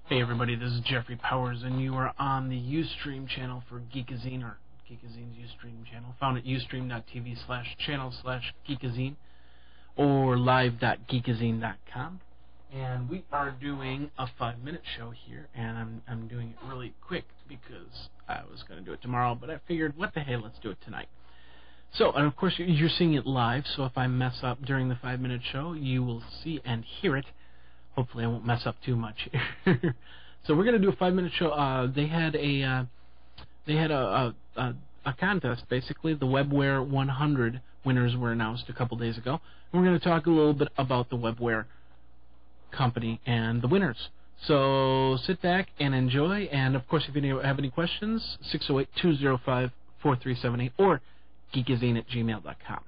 Hey everybody, this is Jeffrey Powers, and you are on the Ustream channel for Geekazine, or Geekazine's Ustream channel, found at ustream.tv/channel/Geekazine, or live.geekazine.com. And we are doing a 5-minute show here, and I'm doing it really quick because I was going to do it tomorrow, but I figured, what the hell, let's do it tonight. So, and of course, you're seeing it live, so if I mess up during the 5-minute show, you will see and hear it. Hopefully I won't mess up too much here. So we're going to do a 5-minute show. They had a contest, basically. The Webware 100 winners were announced a couple days ago. And we're going to talk a little bit about the Webware company and the winners. So sit back and enjoy. And, of course, if you have any questions, 608-205-4378 or geekazine@gmail.com.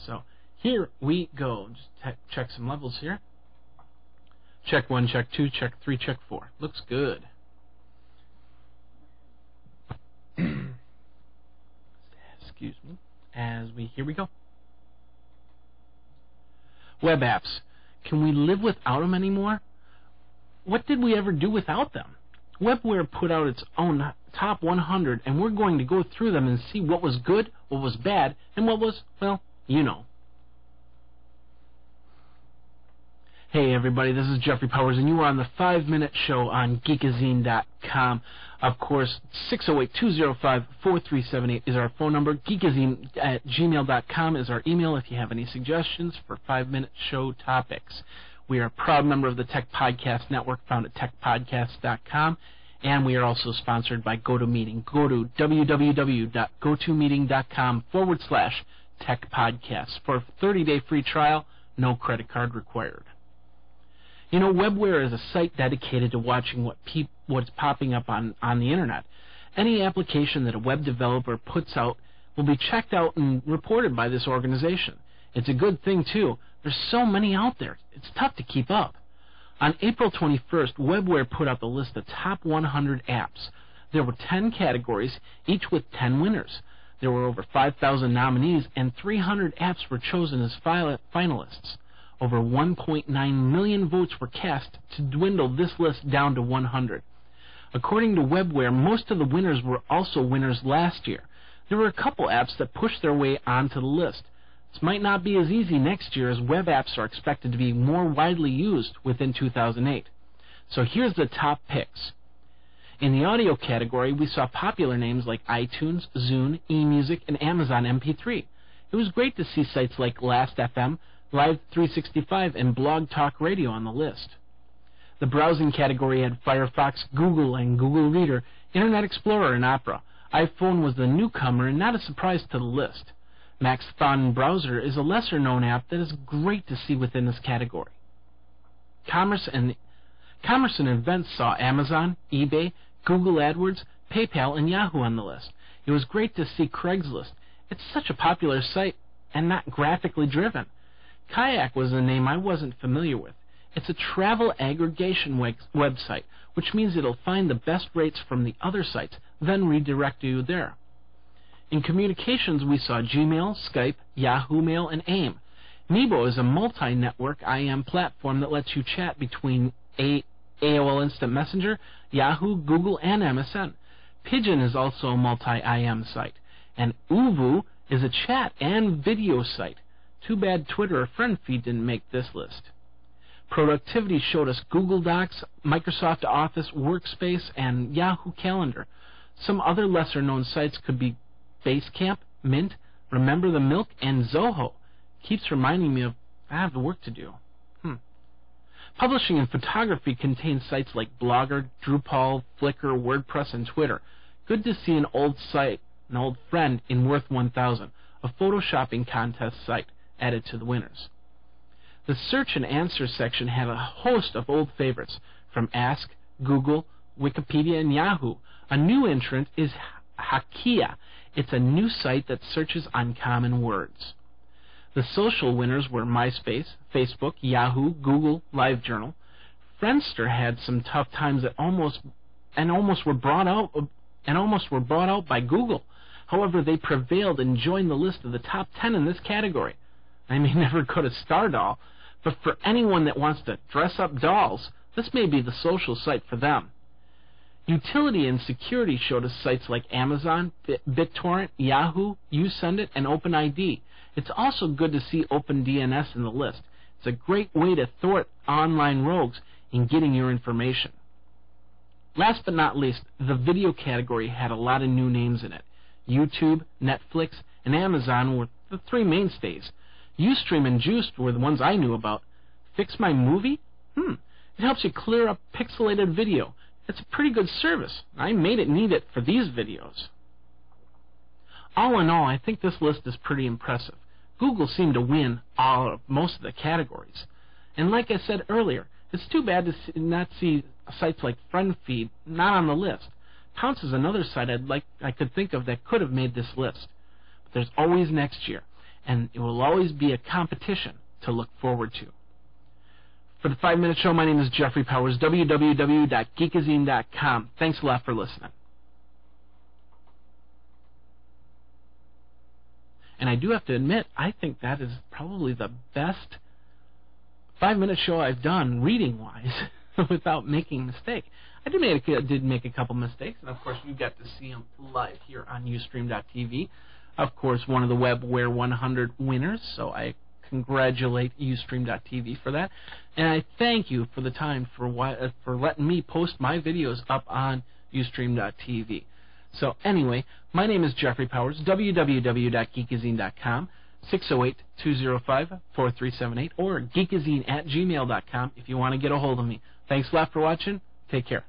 So here we go. Just check some levels here. Check 1, check 2, check 3, check 4. Looks good. Excuse me. Here we go. Web apps. Can we live without them anymore? What did we ever do without them? Webware put out its own top 100, and we're going to go through them and see what was good, what was bad, and what was, well, you know. Hey everybody, this is Jeffrey Powers, and you are on the 5-minute show on geekazine.com. Of course, 608-205-4378 is our phone number. Geekazine@gmail.com is our email if you have any suggestions for 5-minute show topics. We are a proud member of the Tech Podcast Network, found at techpodcast.com, and we are also sponsored by GoToMeeting. Go to www.gotomeeting.com/techpodcasts for a 30-day free trial, no credit card required. You know, Webware is a site dedicated to watching what's popping up on the Internet. Any application that a web developer puts out will be checked out and reported by this organization. It's a good thing, too. There's so many out there. It's tough to keep up. On April 21st, Webware put out the list of top 100 apps. There were 10 categories, each with 10 winners. There were over 5,000 nominees, and 300 apps were chosen as finalists. Over 1.9 million votes were cast to dwindle this list down to 100. According to Webware, most of the winners were also winners last year. There were a couple apps that pushed their way onto the list. This might not be as easy next year, as web apps are expected to be more widely used within 2008. So here's the top picks. In the audio category, we saw popular names like iTunes, Zune, eMusic, and Amazon MP3. It was great to see sites like Last.fm, Live 365, and Blog Talk Radio on the list. The browsing category had Firefox, Google, and Google Reader, Internet Explorer, and Opera. iPhone was the newcomer and not a surprise to the list. Maxthon Browser is a lesser-known app that is great to see within this category. Commerce and Events saw Amazon, eBay, Google AdWords, PayPal, and Yahoo on the list. It was great to see Craigslist. It's such a popular site and not graphically driven. Kayak was a name I wasn't familiar with. It's a travel aggregation website, which means it'll find the best rates from the other sites, then redirect you there. In communications, we saw Gmail, Skype, Yahoo Mail, and AIM. Nebo is a multi-network IM platform that lets you chat between AOL Instant Messenger, Yahoo, Google, and MSN. Pigeon is also a multi-IM site. And Uvu is a chat and video site. Too bad Twitter or Friend Feed didn't make this list. Productivity showed us Google Docs, Microsoft Office, Workspace, and Yahoo Calendar. Some other lesser-known sites could be Basecamp, Mint, Remember the Milk, and Zoho. Keeps reminding me of I have the work to do. Publishing and photography contains sites like Blogger, Drupal, Flickr, WordPress, and Twitter. Good to see an old site, an old friend in Worth 1000, a photoshopping contest site, added to the winners. The search and answer section had a host of old favorites, from Ask, Google, Wikipedia, and Yahoo. A new entrant is Hakia. It's a new site that searches uncommon words. The social winners were MySpace, Facebook, Yahoo, Google, LiveJournal. Friendster had some tough times that almost were brought out by Google. However, they prevailed and joined the list of the top 10 in this category. I may never go to Stardoll, but for anyone that wants to dress up dolls, This may be the social site for them. Utility and security showed us sites like Amazon, BitTorrent, Yahoo, YouSendIt, and OpenID. It's also good to see OpenDNS in the list. It's a great way to thwart online rogues in getting your information. Last but not least, the video category had a lot of new names in it. YouTube, Netflix, and Amazon were the three mainstays. Ustream and Juiced were the ones I knew about. Fix My Movie? It helps you clear up pixelated video. It's a pretty good service. I made it need it for these videos. All in all, I think this list is pretty impressive. Google seemed to win most of the categories. And like I said earlier, it's too bad to not see sites like FriendFeed not on the list. Pounce is another site I could think of that could have made this list. But there's always next year, and it will always be a competition to look forward to. For the 5-Minute Show, my name is Jeffrey Powers, www.geekazine.com. Thanks a lot for listening. And I do have to admit, I think that is probably the best 5-minute show I've done reading-wise without making a mistake. I did make a couple mistakes, and of course you got to see them live here on Ustream.tv. Of course, one of the Webware 100 winners, so I congratulate Ustream.tv for that. And I thank you for the time for letting me post my videos up on Ustream.tv. So anyway, my name is Jeffrey Powers, www.geekazine.com, 608-205-4378, or geekazine@gmail.com if you want to get a hold of me. Thanks a lot for watching. Take care.